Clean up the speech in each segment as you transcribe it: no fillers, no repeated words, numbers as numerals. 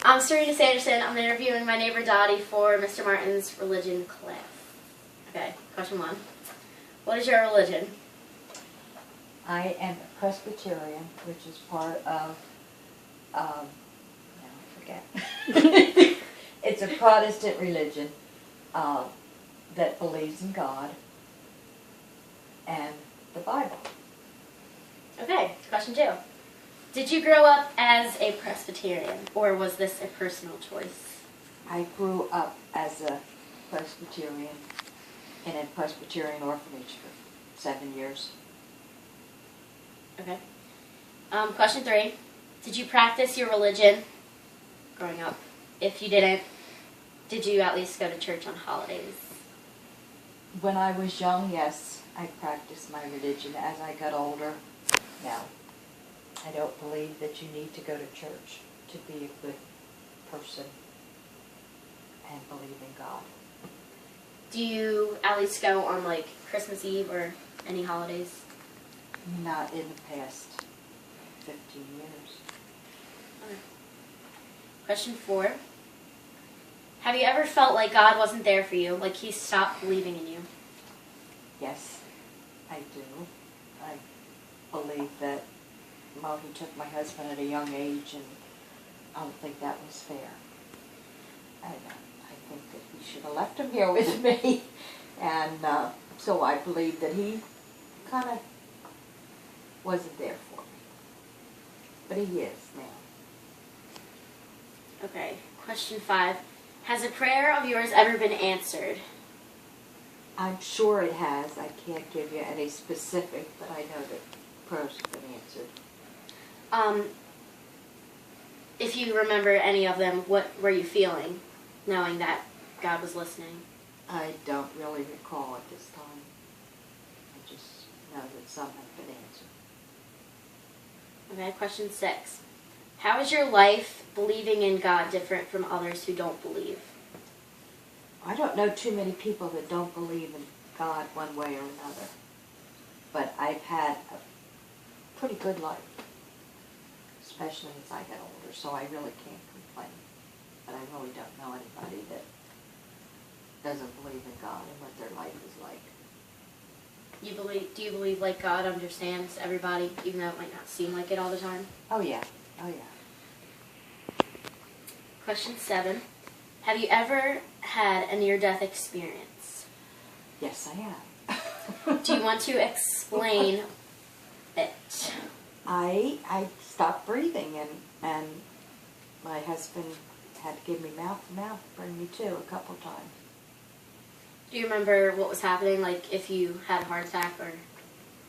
I'm Serena Sanderson. I'm interviewing my neighbor Dottie for Mr. Martin's religion class. Okay, question 1. What is your religion? I am a Presbyterian, which is part of, now I forget. It's a Protestant religion that believes in God and the Bible. Okay, question 2. Did you grow up as a Presbyterian, or was this a personal choice? I grew up as a Presbyterian in a Presbyterian orphanage for 7 years. Okay. Question 3. Did you practice your religion growing up? If you didn't, did you at least go to church on holidays? When I was young, yes, I practiced my religion. As I got older, no. I don't believe that you need to go to church to be a good person and believe in God. Do you at least go on like Christmas Eve or any holidays? Not in the past 15 years. Okay. Question 4. Have you ever felt like God wasn't there for you, like He stopped believing in you? Yes, I do. I believe that, well, He took my husband at a young age, and I don't think that was fair. I think that He should have left him here with me, and so I believe that He kind of wasn't there for me. But He is now. Okay, question 5. Has a prayer of yours ever been answered? I'm sure it has. I can't give you any specific, but I know that prayers have been answered. If you remember any of them, what were you feeling, knowing that God was listening? I don't really recall at this time. I just know that some have been answered. Okay, question 6. How is your life believing in God different from others who don't believe? I don't know too many people that don't believe in God one way or another. But I've had a pretty good life, especially as I got older, so I really can't complain. But I really don't know anybody that doesn't believe in God and what their life is like. Do you believe like God understands everybody, even though it might not seem like it all the time? Oh yeah, oh yeah. Question 7. Have you ever had a near-death experience? Yes, I have. Do you want to explain it? I stopped breathing, and my husband had to give me mouth-to-mouth, bring me to a couple times. Do you remember what was happening, like if you had a heart attack or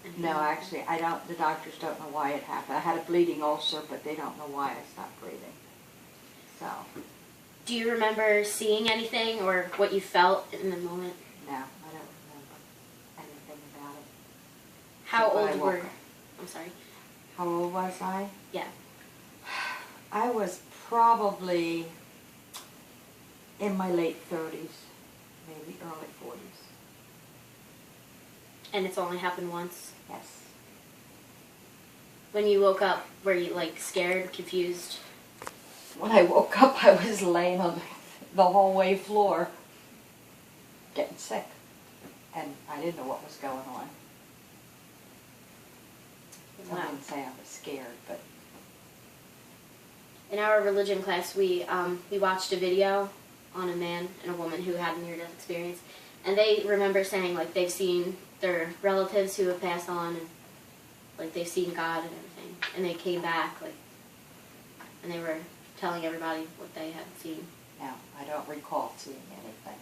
anything? No, actually, I don't. The doctors don't know why it happened. I had a bleeding ulcer, but they don't know why I stopped breathing. So. Do you remember seeing anything or what you felt in the moment? No, I don't remember anything about it. How Except when I old woke were? up. I'm sorry. How old was I? Yeah. I was probably in my late 30s, maybe early 40s. And it's only happened once? Yes. When you woke up, were you like scared, confused? When I woke up, I was laying on the hallway floor, getting sick, and I didn't know what was going on. Wow. I didn't say I was scared, but In our religion class, we watched a video on a man and a woman who had a near-death experience, and they remember saying like they've seen their relatives who have passed on, and like they've seen God and everything, and they came back like, and they were telling everybody what they had seen. no, I don't recall seeing anything.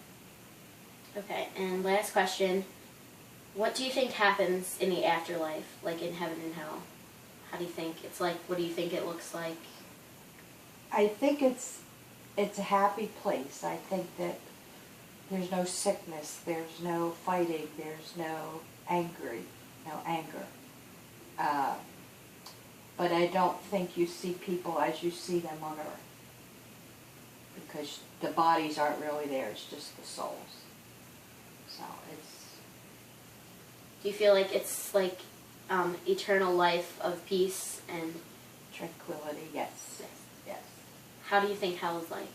Okay, and last question. What do you think happens in the afterlife, like in heaven and hell? How do you think it's like? What do you think it looks like? I think it's a happy place. I think that there's no sickness, there's no fighting, there's no anger. But I don't think you see people as you see them on earth, because the bodies aren't really there, it's just the souls. So it's... Do you feel like it's like eternal life of peace and tranquility, yes, yes. How do you think hell is like?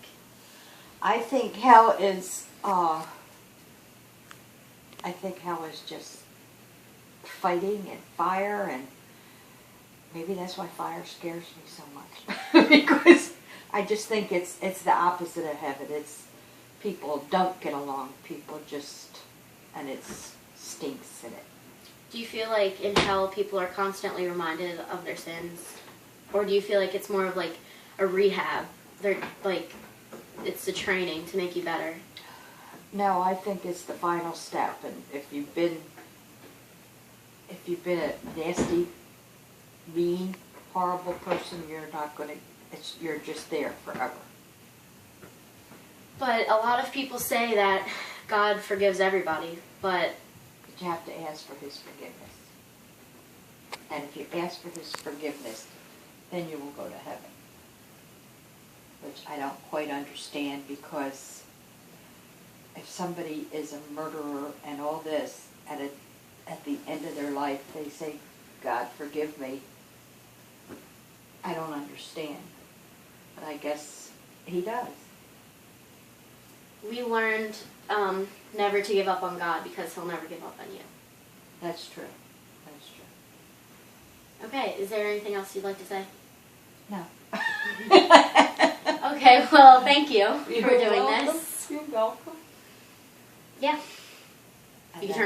I think hell is just fighting and fire, and maybe that's why fire scares me so much. Because I just think it's the opposite of heaven. It's people don't get along. People just, and it stinks in it. Do you feel like in hell people are constantly reminded of their sins? Or do you feel like it's more of like a rehab? They're like, it's the training to make you better. No, I think it's the final step, and if you've been a nasty, mean, horrible person, you're just there forever. But a lot of people say that God forgives everybody, but you have to ask for His forgiveness. And if you ask for His forgiveness, then you will go to heaven. Which I don't quite understand, because if somebody is a murderer and all this, at the end of their life they say, God forgive me, I don't understand. But I guess He does. we learned never to give up on God because He'll never give up on you. That's true. That's true. Okay, is there anything else you'd like to say? No. Okay, well, thank you for You're doing welcome. this. You're welcome. Yeah. You can turn